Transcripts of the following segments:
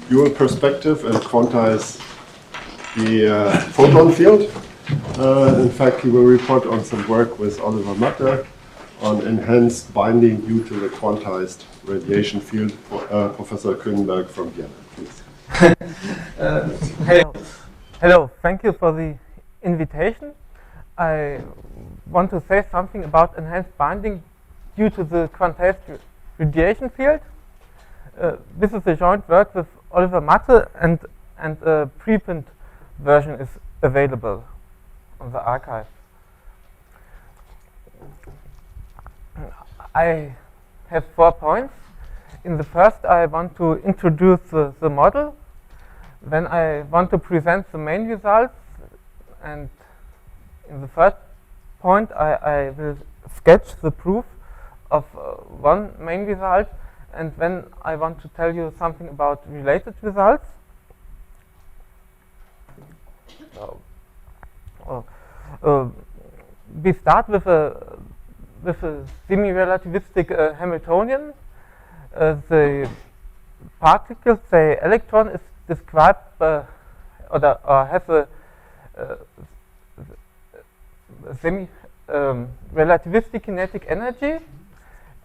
dual perspective and quantize the photon field. In fact, he will report on some work with Oliver Matte on enhanced binding due to the quantized radiation field. Professor Könenberg from Vienna, please. Hello, thank you for the invitation. I want to say something about enhanced binding due to the quantized radiation field. This is a joint work with Oliver Matte, and a preprint version is available on the archive. I have 4 points. In the first, I want to introduce the model. Then I want to present the main results, and in the third point, I will sketch the proof of one main result, and then I want to tell you something about related results. We start with a semi-relativistic Hamiltonian. The particle, say electron, is described or has a semi-relativistic kinetic energy,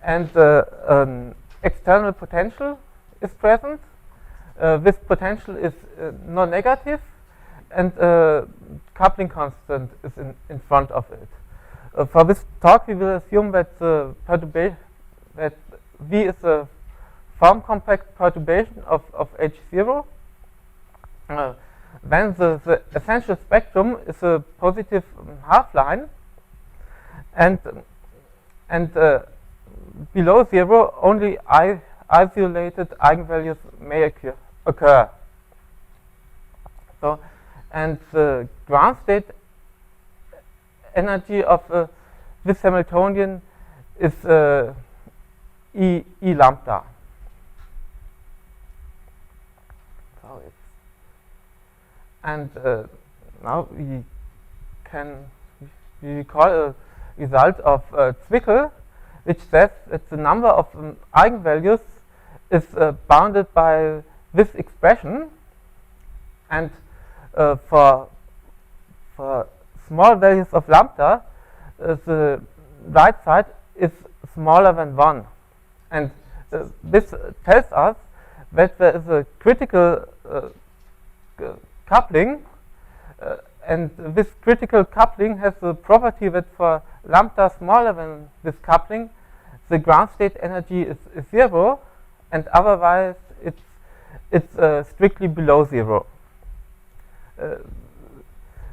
and an external potential is present. This potential is non-negative, and coupling constant is in front of it. For this talk, we will assume that that V is a form compact perturbation of H0. Then the essential spectrum is a positive half line, and below zero only isolated eigenvalues may occur. So, and the ground state energy of this Hamiltonian is E lambda. So and now we call a result of Zwicky, which says that the number of eigenvalues is bounded by this expression, and for small values of lambda, the right side is smaller than 1. And this tells us that there is a critical coupling, and this critical coupling has the property that for lambda smaller than this coupling, the ground state energy is 0, and otherwise it's strictly below 0.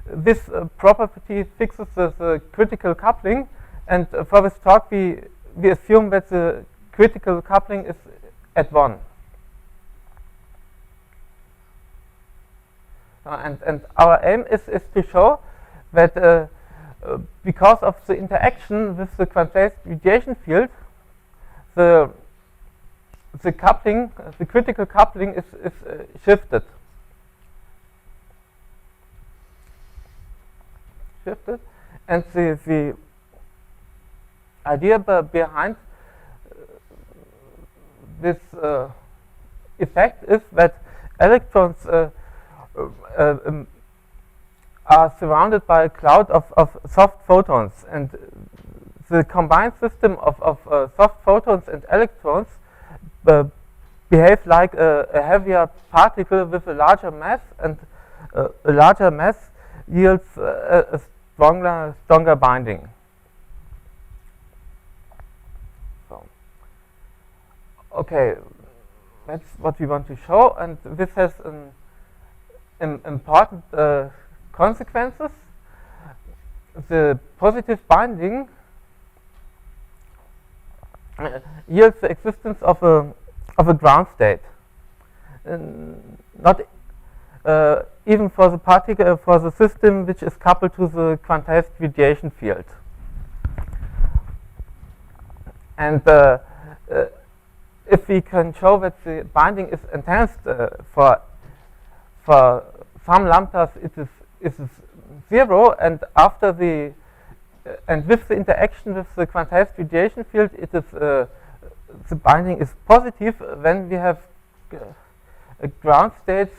This property fixes the critical coupling, and for this talk we assume that the critical coupling is at 1. And our aim is to show that because of the interaction with the quantized radiation field, the coupling, the critical coupling is shifted. And the idea behind this effect is that electrons are surrounded by a cloud of soft photons, and the combined system of soft photons and electrons behave like a heavier particle with a larger mass, and a larger mass yields a stronger binding. So, okay, that's what we want to show, and this has important consequences. The positive binding yields the existence of a ground state, not even for the particle, for the system which is coupled to the quantized radiation field. And if we can show that the binding is enhanced for some lambdas, it is 0, and after the and with the interaction with the quantized radiation field, it is the binding is positive. Then we have ground states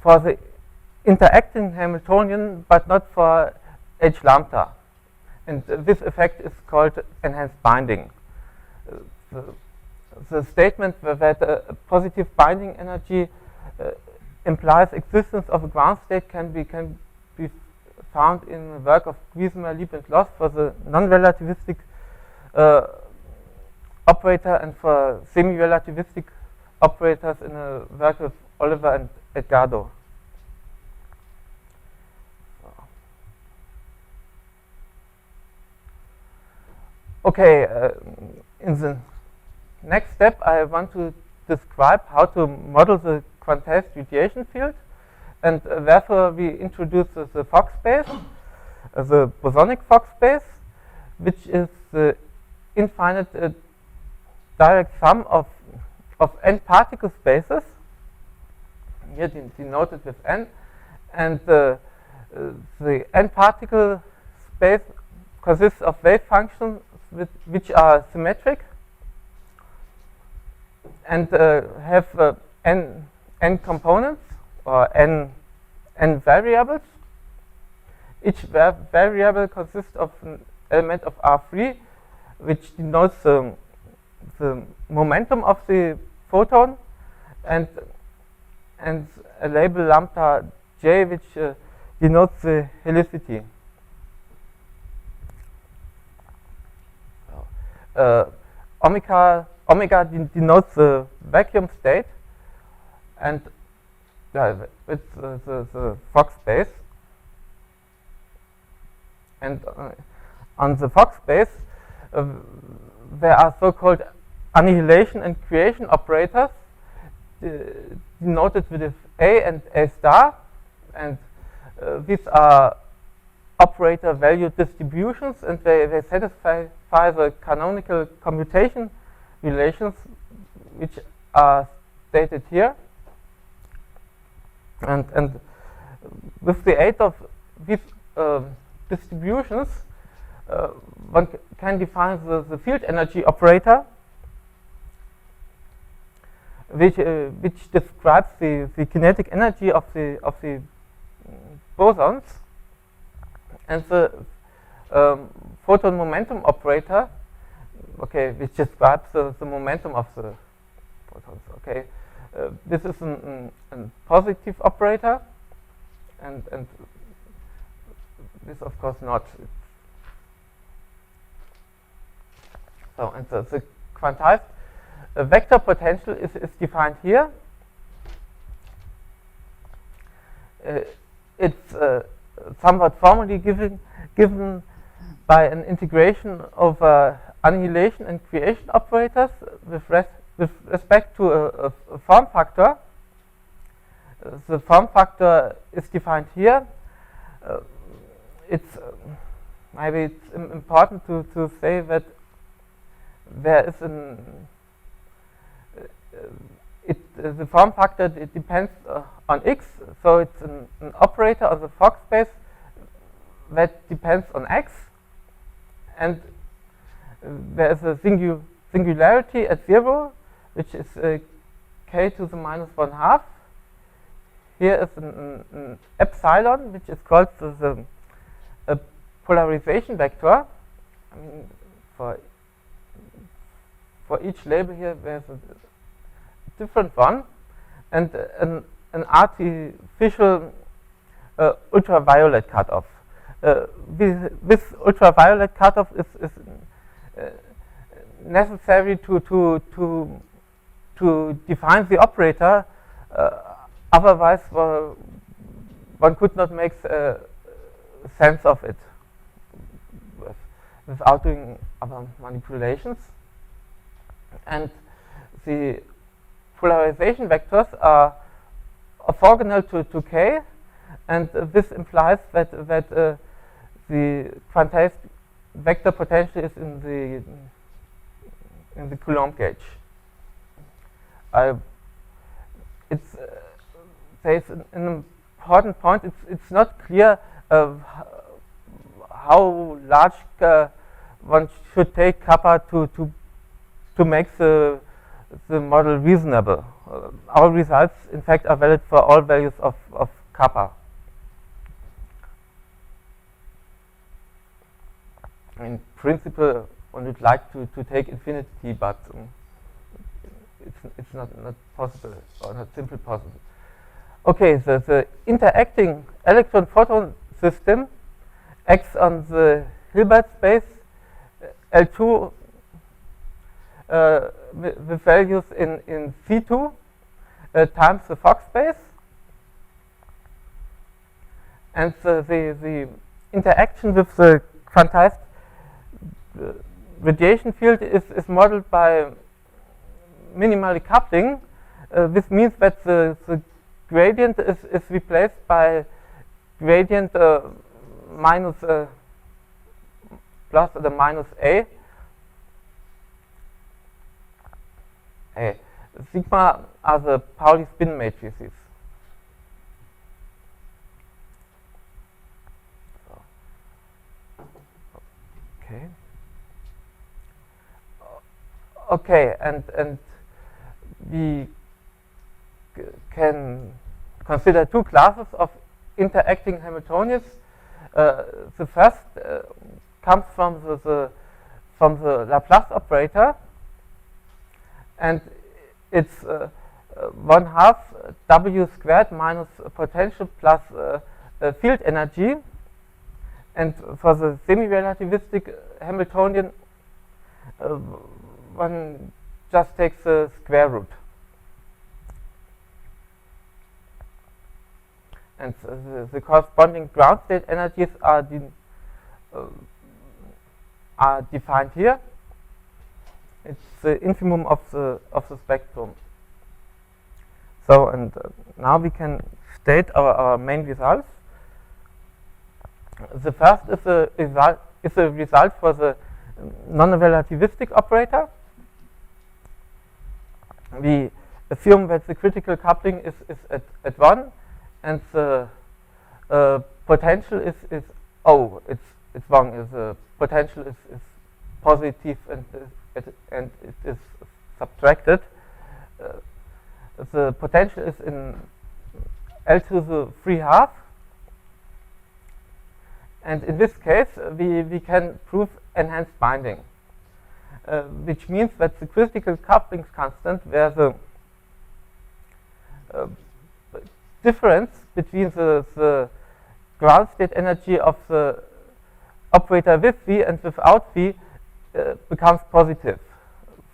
for the interacting Hamiltonian, but not for H lambda. And this effect is called enhanced binding. The statement that a positive binding energy implies existence of a ground state can be found in the work of Giesemer, Lieb and Loss for the non-relativistic operator and for semi-relativistic operators in a work of Oliver and Edgardo. Okay, in the next step I want to describe how to model the quantized radiation field, and therefore we introduce the Fock space, the bosonic Fock space, which is the infinite direct sum of n particle spaces, here denoted with n, and the n particle space consists of wave functions which are symmetric and have n components or n variables. Each variable consists of an element of R3, which denotes the momentum of the photon, and a label lambda j, which denotes the helicity. Omega denotes the vacuum state, and it's the Fock space. And on the Fock space, there are so-called annihilation and creation operators denoted with A and A star, and these are operator value distributions, and they satisfy the canonical commutation relations which are stated here. And with the aid of these distributions, one can define the field energy operator, which describes the kinetic energy of the bosons, and the photon momentum operator, okay, which describes the momentum of the photons. Okay, this is a positive operator, and this of course not. So, and the quantized vector potential is defined here. It's somewhat formally given by an integration of annihilation and creation operators with respect to a form factor. The form factor is defined here. Maybe it's important to say that there is the form factor depends on x, so it's an operator on the Fock space that depends on x, and there is a singularity at 0, which is k to the minus 1/2. Here is an epsilon, which is called a polarization vector. I mean, for each label here, there's a different one, and an artificial ultraviolet cutoff. This ultraviolet cutoff is necessary to define the operator. Otherwise, one could not make sense of it without doing other manipulations. And the polarization vectors are orthogonal to k, and this implies that the quantized vector potential is in the Coulomb gauge. There's an important point. It's not clear how large one should take kappa to make the the model reasonable. Our results, in fact, are valid for all values of kappa. In principle, one would like to take infinity, but it's not possible, or not simply possible. Okay, the interacting electron-photon system acts on the Hilbert space L2 with values in C2 times the Fock space, and the interaction with the quantized radiation field is modeled by minimally coupling. This means that the gradient is replaced by gradient minus plus the minus A. Sigma are the Pauli spin matrices. Okay. Okay, and we can consider two classes of interacting Hamiltonians. The first comes from the Laplace operator, and it's 1/2 W squared minus potential plus field energy. And for the semi-relativistic Hamiltonian, one just takes the square root. And the corresponding ground state energies are defined here. It's the infimum of the spectrum. So, and now we can state our main results. The first is a result for the non-relativistic operator. We assume that the critical coupling is at 1, and the potential is it's wrong. The potential is positive, and it is subtracted. The potential is in L to the 3/2. And in this case, we can prove enhanced binding, which means that the critical couplings constant, where the difference between the ground state energy of the operator with V and without V becomes positive.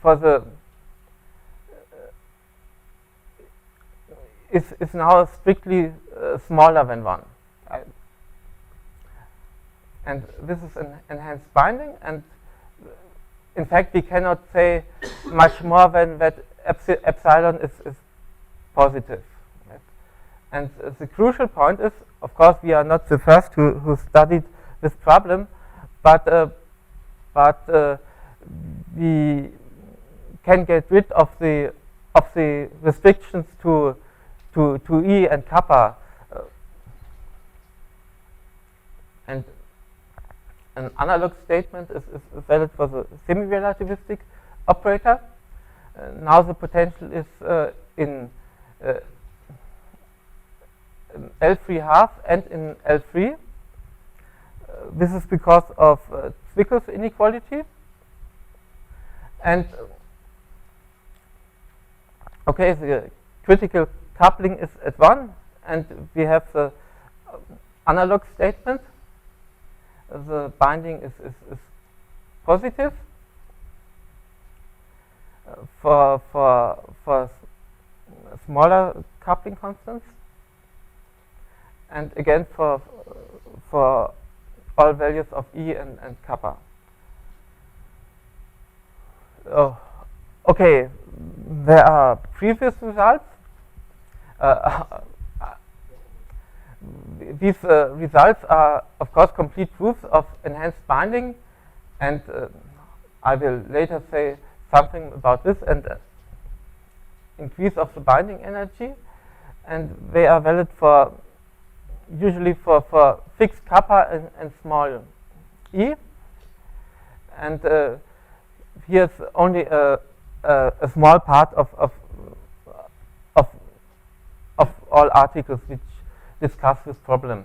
For the is now strictly smaller than 1. And this is an enhanced binding, and in fact we cannot say much more than that epsilon is positive. Right? And the crucial point is, of course, we are not the first who studied this problem, but we can get rid of the restrictions to E and kappa, and an analog statement is valid for the semi-relativistic operator. Now the potential is in L3/2 and in L3. This is because of Zwickel's inequality. And okay, the critical coupling is at 1, and we have the analog statement. The binding is positive for smaller coupling constants, and again for all values of E and kappa. Oh, okay, there are previous results. These results are, of course, complete proofs of enhanced binding, and I will later say something about this and increase of the binding energy, and they are valid for usually for fixed kappa and small e, and here's only a a small part of all articles which discuss this problem.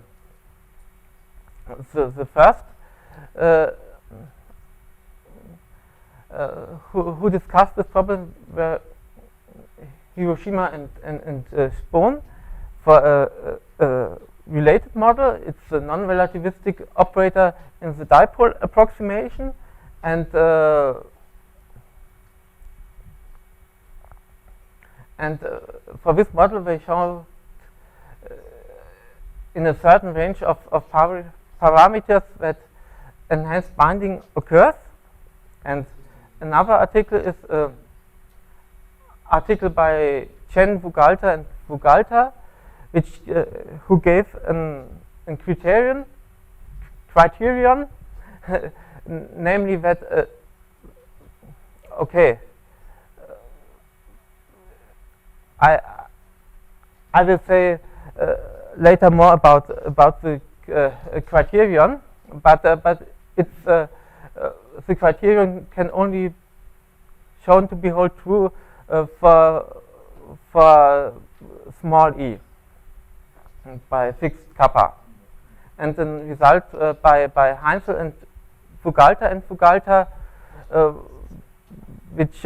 The first who discussed this problem were Hiroshima and Spohn for a related model. It's a non-relativistic operator in the dipole approximation, and for this model they show in a certain range of parameters that enhanced binding occurs. And another article is an article by Chen, Vugalta, and Vugalta, which who gave a criterion, namely that okay, I will say later more about the criterion, but it's the criterion can only shown to be hold true for small e by fixed kappa, and the result by Heinzel and Vugalta which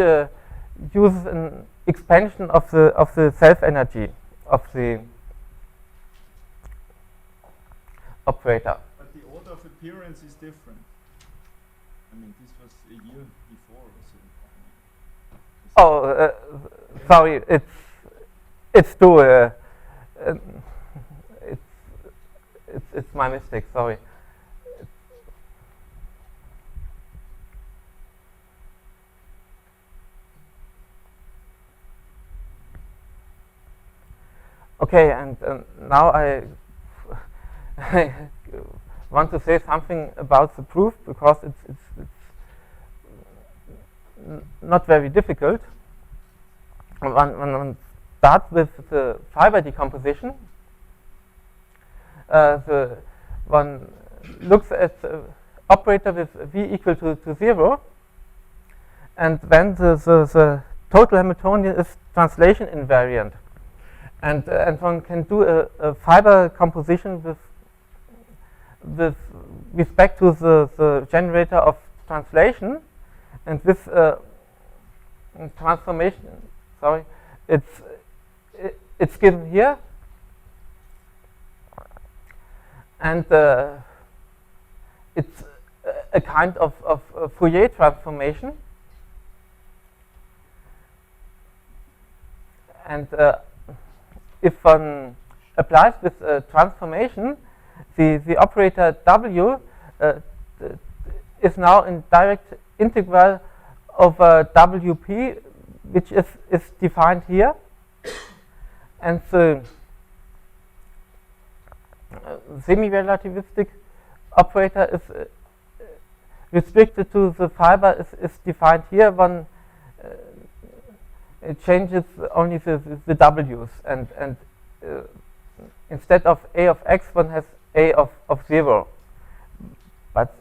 uses an expansion of the self energy of the operator. But the order of appearance is different. I mean, this was a year before or so. Oh, sorry, it's too. It's my mistake. Sorry. Okay, and now I want to say something about the proof, because it's not very difficult. One starts with the fiber decomposition. One looks at the operator with v equal to 0, and then the total Hamiltonian is translation invariant. And one can do a fiber composition with respect to the generator of translation, and this transformation, sorry, it's given here, and it's a kind of Fourier transformation, and if one applies this transformation, the operator W is now in direct integral over WP, which is defined here, and the semi-relativistic operator is restricted to the fiber is defined here. One it changes only the W's, and instead of A of X, one has A of 0. But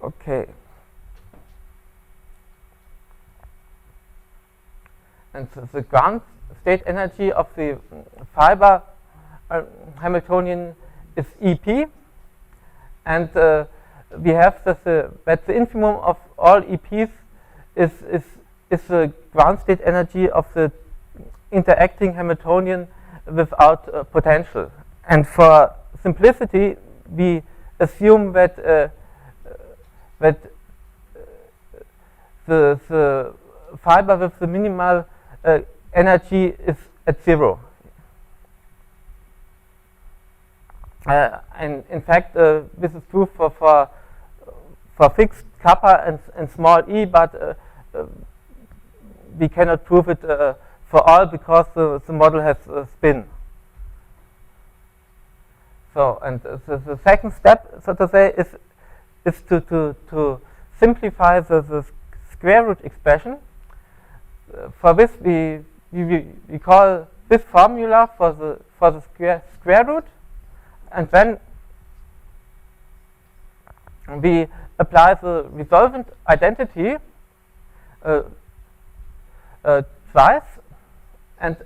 okay, and the ground state energy of the fiber Hamiltonian is EP, and we have that the infimum of all EPs is the ground state energy of the interacting Hamiltonian without potential. And for simplicity, we assume that the fiber with the minimal energy is at 0. And in fact, this is true for fixed kappa and small e, but we cannot prove it for all because the model has a spin. So, and the second step, so to say, is to simplify the square root expression. For this, we call this formula for the square root, and then we apply the resolvent identity twice and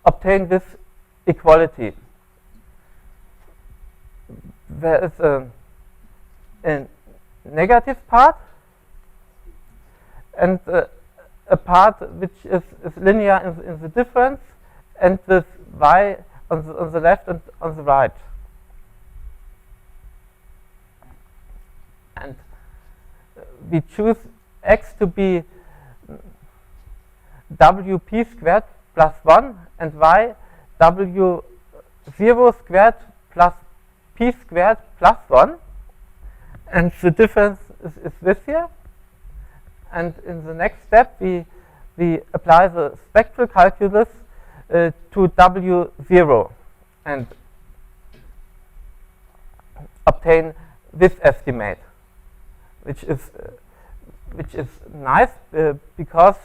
obtain this equality. There is a negative part and a part which is linear in the difference, and with y on the left and on the right. And we choose x to be wp squared plus 1 and y w0 squared plus p squared plus 1. And the difference is this here. And in the next step, we apply the spectral calculus to W0 and obtain this estimate, which is nice because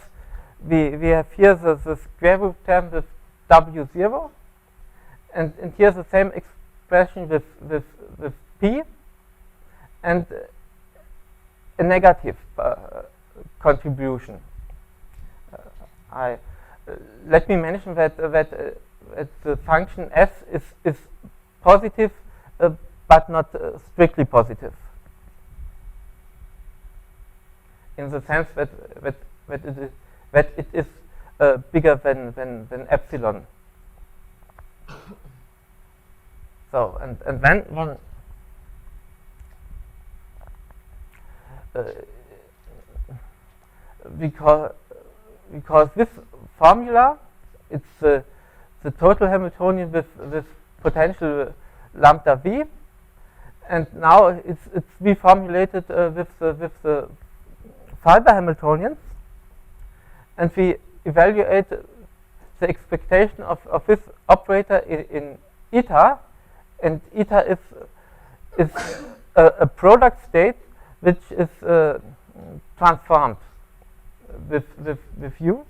we have here the square root term with W0, and here the same expression with P, and a negative contribution. Let me mention that the function f is positive, but not strictly positive, in the sense that it is bigger than epsilon. So and then one because this formula, it's the total Hamiltonian with potential lambda v, and now it's reformulated with the fiber Hamiltonians, and we evaluate the expectation of this operator in eta, and eta is a product state which is transformed with u,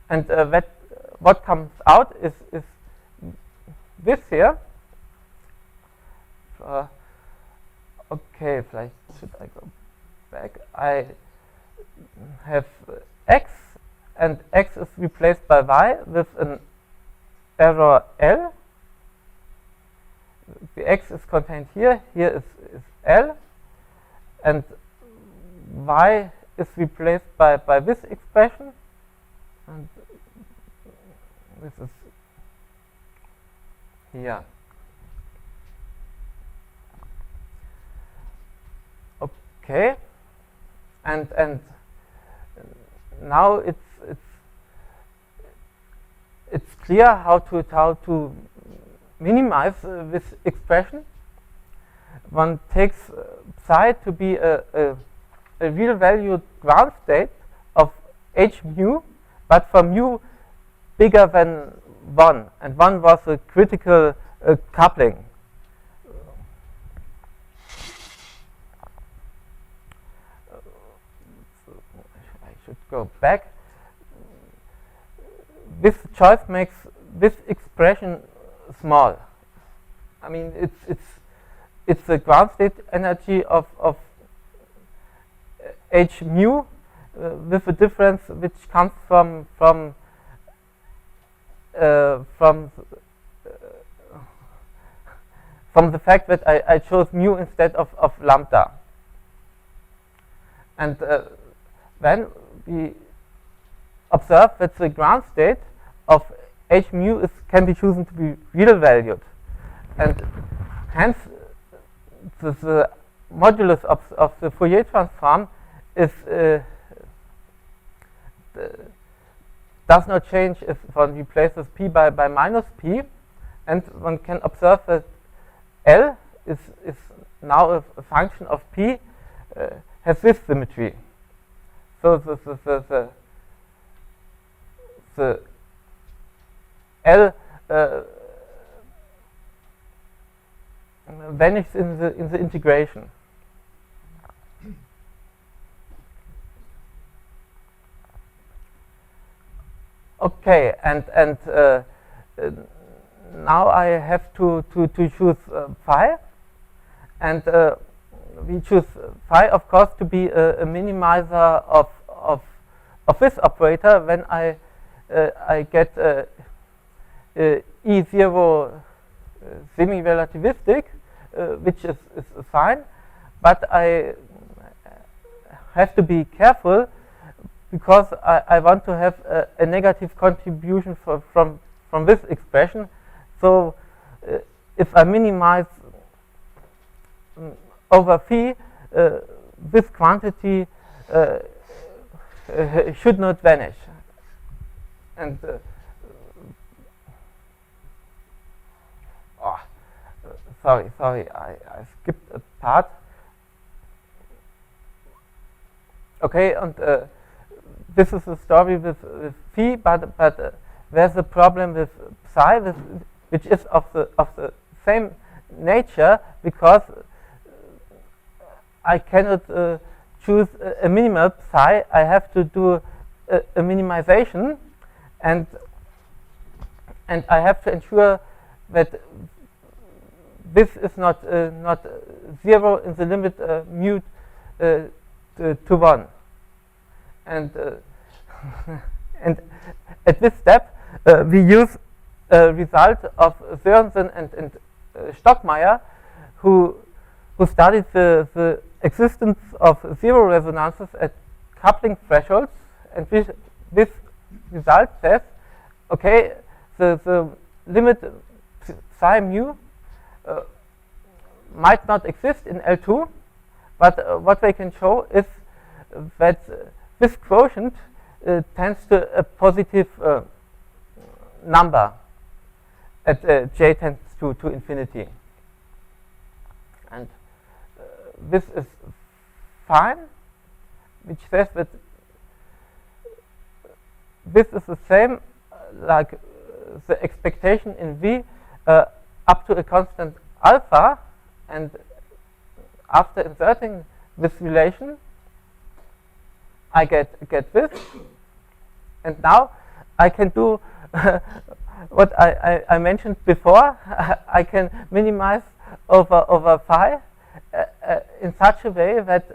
and what comes out is this here. Okay, vielleicht should I go back? I have x, and x is replaced by y with an error L. The x is contained here. Here is L, and y is replaced by this expression, and this is here. Okay, and now it's clear how to minimize this expression. One takes psi to be a real valued ground state of h mu, but for mu bigger than 1, and 1 was a critical coupling. I should go back. This choice makes this expression small. I mean, it's the ground state energy of h mu with a difference which comes from the fact that I chose mu instead of lambda. And then we observe that the ground state of h mu can be chosen to be real valued, and hence the modulus of the Fourier transform is does not change if one replaces p by minus p, and one can observe that L is now a function of p has this symmetry. So the L vanishes in the integration. Okay, and now I have to choose phi, and we choose phi, of course, to be a minimizer of this operator when I get E0 semi-relativistic, which is fine, but I have to be careful because I want to have a negative contribution from this expression. So if I minimize over phi, this quantity should not vanish. And sorry, I skipped a part. Okay, and this is the story with phi, but there's a problem with psi, which is of the same nature, because I cannot choose a minimal psi. I have to do a minimization, and I have to ensure that this is not 0 in the limit mu to 1. And and at this step, we use a result of Sørensen and Stockmeyer, who studied the existence of zero resonances at coupling thresholds, and this result says, okay, the limit psi mu might not exist in L2, but what they can show is that this quotient tends to a positive number at j tends to infinity. And this is fine, which says that this is the same like the expectation in V up to a constant alpha, and after inserting this relation, I get this, and now I can do what I mentioned before. I can minimize over phi in such a way that,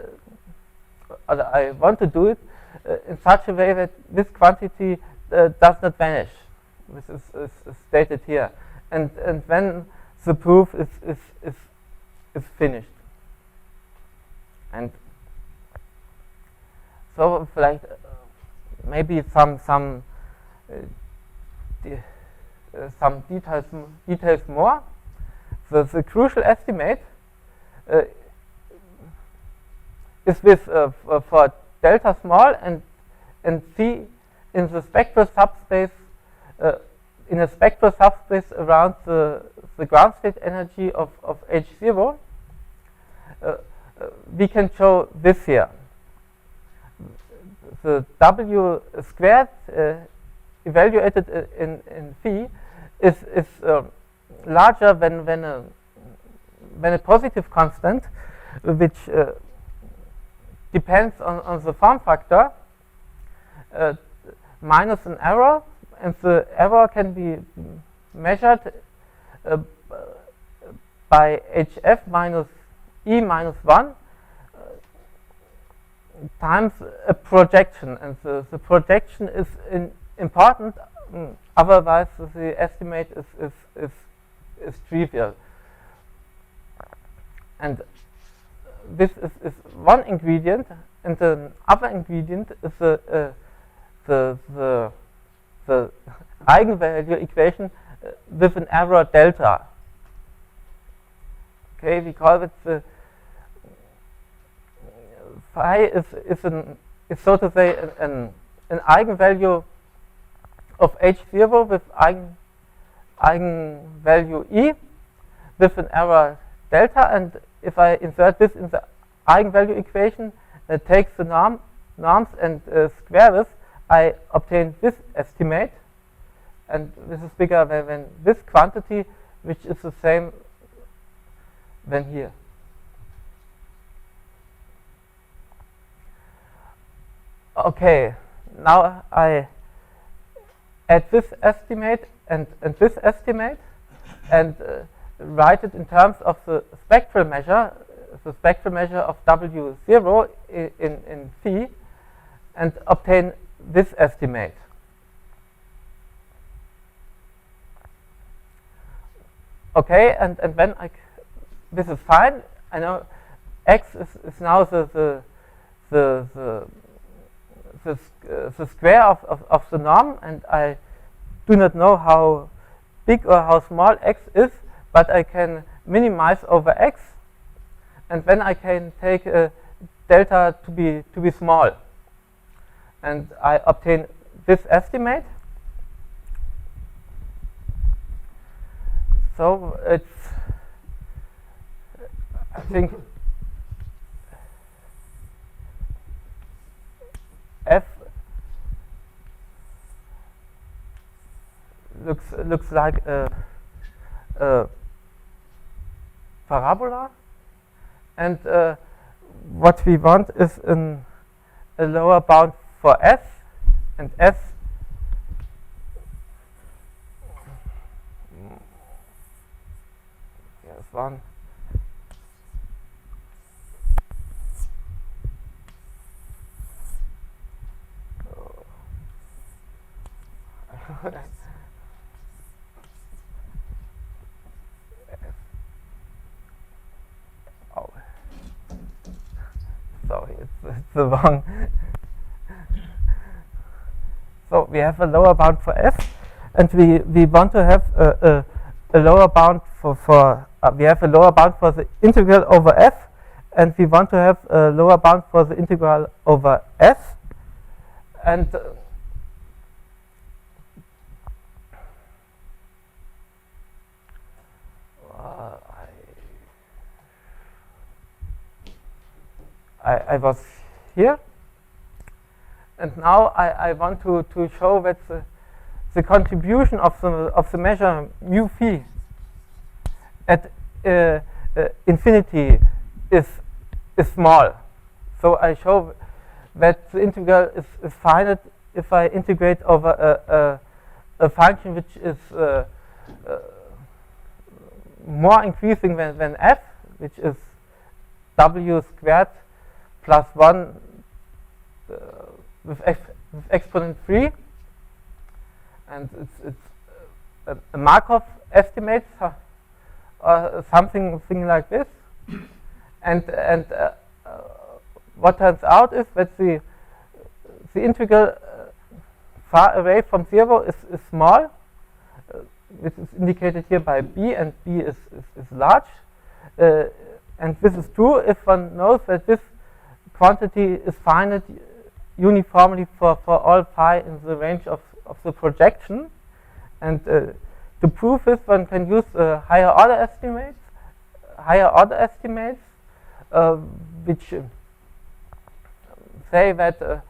I want to do it in such a way that this quantity does not vanish. This is stated here, and when the proof is finished. And so, like maybe some details more. The crucial estimate is with for delta small and phi in the spectral subspace, in a spectral subspace around the ground state energy of H0. We can show this here. The W squared evaluated in phi is larger than a positive constant, which depends on the form factor minus an error, and the error can be measured by HF minus E minus 1 times a projection, and the projection is important, otherwise the estimate is trivial. And this is one ingredient, and the other ingredient is the eigenvalue equation with an error delta. Okay, we call it the phi is so to say an eigenvalue of H0 with eigenvalue E with an error delta, and if I insert this in the eigenvalue equation, takes the norms and square this, I obtain this estimate, and this is bigger than this quantity, which is the same than here. Okay, now I add this estimate and this estimate, and write it in terms of the spectral measure of W0 in phi, and obtain this estimate. Okay, and when this is fine, I know x is now the square of the norm, and I do not know how big or how small x is, but I can minimize over x, and then I can take delta to be small, and I obtain this estimate. So it's, I think, f looks like a parabola, and what we want is a lower bound for s, and s one. Oh, sorry, it's the wrong. So we have a lower bound for s, and we want to have a lower bound for we have a lower bound for the integral over f, and we want to have a lower bound for the integral over s, and I was here, and now I want to show that the contribution of the measure mu phi at infinity is small. So I show that the integral is finite if I integrate over a function which is more increasing than f, which is w squared plus 1 with exponent 3, and it's a Markov estimate, something like this, and what turns out is that the integral far away from 0 is small, which is indicated here by b, and b is large, and this is true if one knows that this quantity is finite uniformly for all phi in the range of the projection. And to prove this, one can use higher order estimates, which say that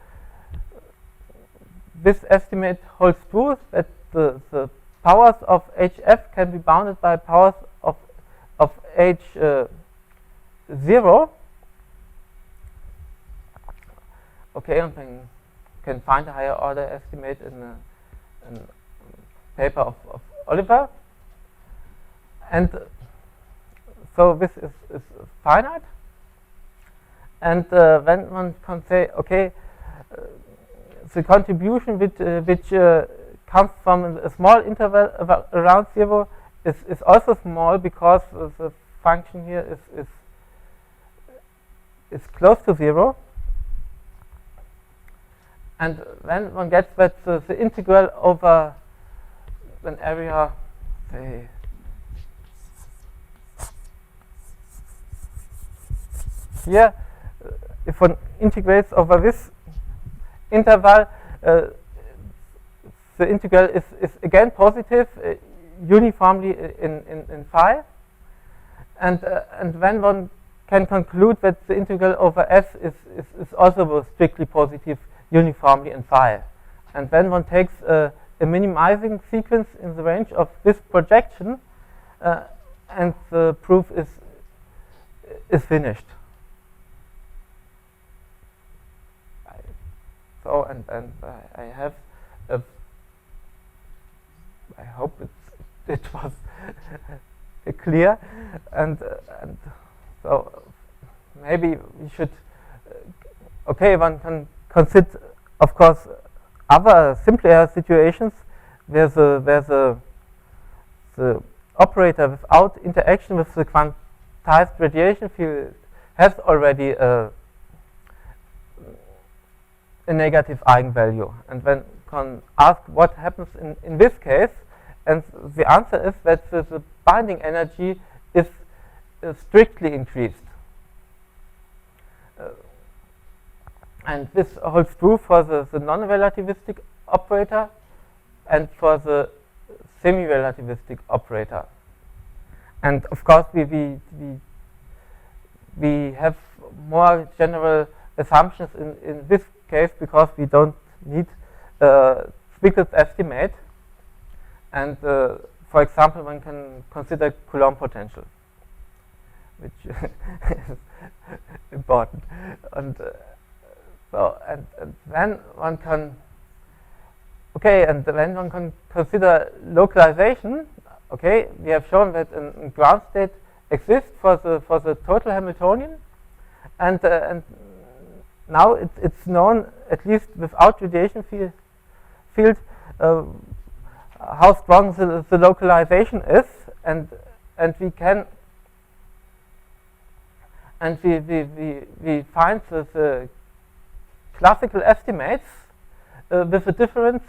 this estimate holds true, that the powers of hf can be bounded by powers of h0. Okay, and then can find a higher order estimate in a paper of Oliver, and so this is finite, and when one can say, okay, the contribution which comes from a small interval around 0 is also small, because the function here is close to 0. And when one gets that the integral over an area, say, here, if one integrates over this interval, the integral is again positive uniformly in phi, and when one can conclude that the integral over s is also strictly positive uniformly in phi, and when one takes a minimizing sequence in the range of this projection, and the proof is finished. So and I have I hope it's it was clear, and so maybe we should. Okay, one can consider, of course, other simpler situations where the operator without interaction with the quantized radiation field has already a negative eigenvalue. And when can ask what happens in this case, and the answer is that the binding energy is strictly increased. And this holds true for the non-relativistic operator and for the semi-relativistic operator. And of course, we have more general assumptions in this case because we don't need Zwick's estimate. And for example, one can consider Coulomb potential, which is important. And then one can, and then one can consider localization. Okay, we have shown that a ground state exists for the total Hamiltonian, and now it's known, at least without radiation field, how strong the localization is, and we can. And we find the classical estimates with a difference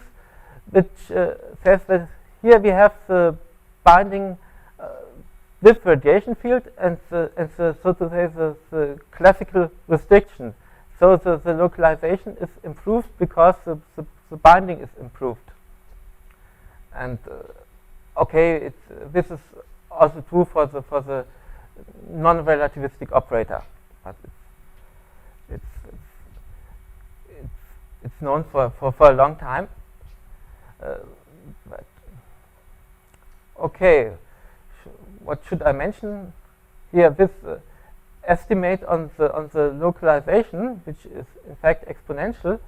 which says that here we have the binding with radiation field and the so to say the classical restriction. So the localization is improved because the binding is improved. And this is also true for the non-relativistic operator, but it's known for a long time. What should I mention here? This estimate on the localization, which is in fact exponential,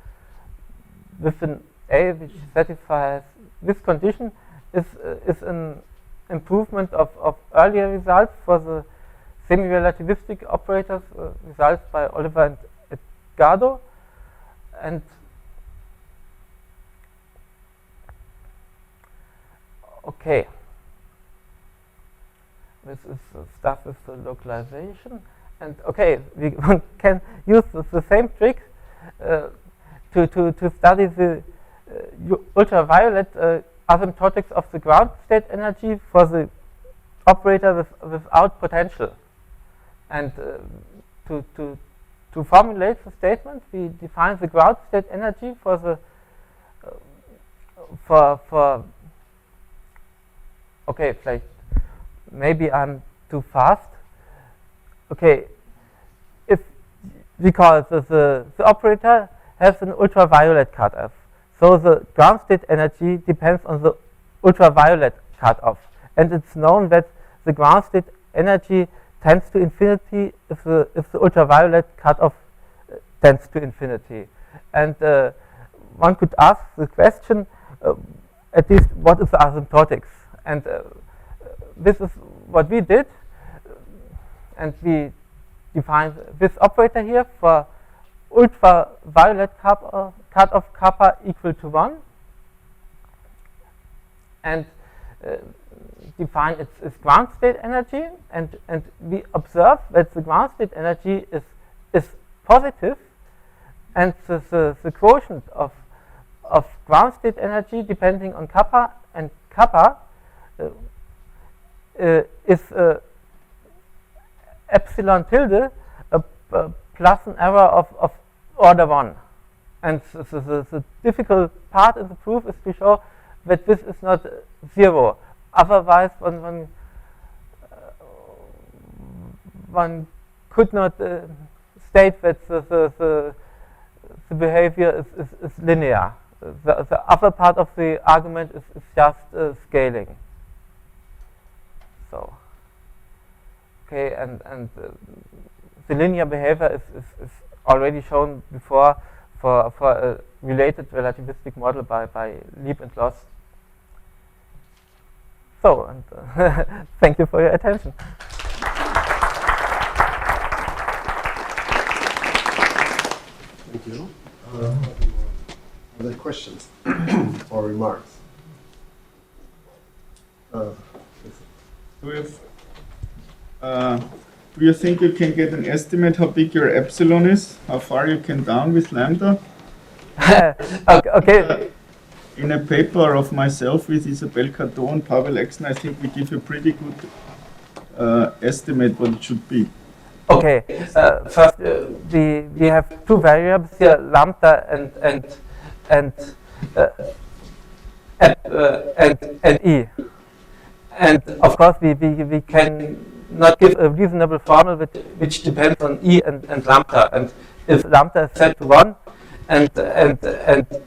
with an A which satisfies this condition, is an improvement of earlier results for the semi-relativistic operators, results by Oliver and Edgardo, and this is the stuff with the localization, and we can use the same trick to study the ultraviolet asymptotics of the ground state energy for the operator without potential. And to formulate the statement, we define the ground state energy for the like maybe I'm too fast. If because the operator has an ultraviolet cutoff, so the ground state energy depends on the ultraviolet cutoff, and it's known that the ground state energy tends to infinity if the ultraviolet cutoff tends to infinity. And one could ask the question, at least, what is the asymptotics? And this is what we did, and we defined this operator here for ultraviolet cutoff kappa equal to 1, and define its ground state energy, and we observe that the ground state energy is positive, and the quotient of ground state energy depending on kappa and kappa is epsilon tilde plus an error of order 1. And the difficult part in the proof is to show that this is not 0. Otherwise, one could not state that the behavior is linear. The other part of the argument is just scaling. So, and the linear behavior is already shown before for a related relativistic model by Lieb and Loss. So, and, thank you for your attention. Thank you. Other questions or remarks? Do you think you can get an estimate how big your epsilon is? How far you can down with lambda? Okay. In a paper of myself with Isabel Cato and Pavel Exner, I think we give a pretty good estimate what it should be. Okay. First, we have two variables here, lambda and e. And of course, we can not give a reasonable formula which depends on e and lambda. And if lambda is set to 1 and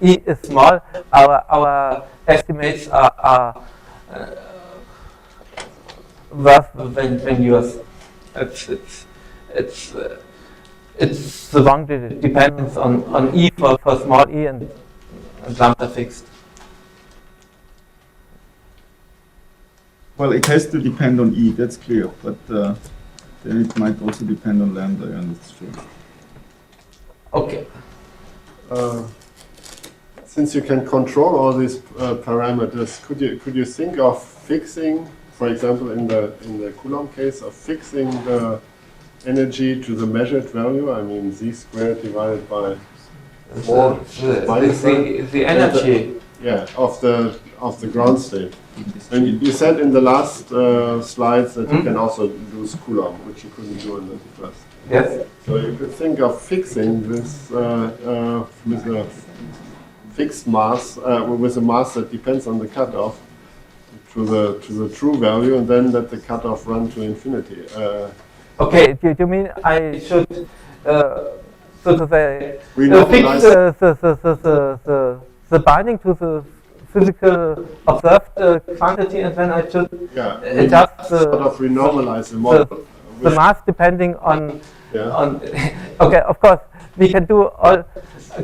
e is small, our estimates are worse than yours. It's the wrong dependence on e for small e and lambda fixed. Well, it has to depend on E, that's clear, but then it might also depend on lambda, and it's true. Okay. Since you can control all these parameters, could you think of fixing, for example, in the Coulomb case, of fixing the energy to the measured value? I mean, z squared divided by 4 minus the energy. of the ground state. And you said in the last slides that you can also use Coulomb, which you couldn't do in the first. Yes. So you could think of fixing this with a fixed mass, with a mass that depends on the cutoff to the true value, and then let the cutoff run to infinity. Okay. Do you mean I should, so to say, fix the binding to the physical observed quantity, and then I should adjust sort of renormalize the model. The mass depending on, Yeah. Okay, of course, we can do all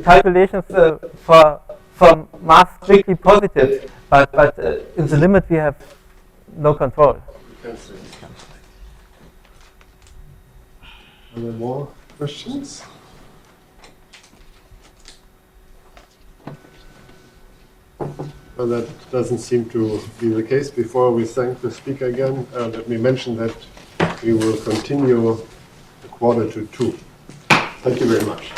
calculations for mass strictly positive, but in the limit we have no control. Are there more questions? Well, that doesn't seem to be the case. Before we thank the speaker again, let me mention that we will continue a 1:45. Thank you very much.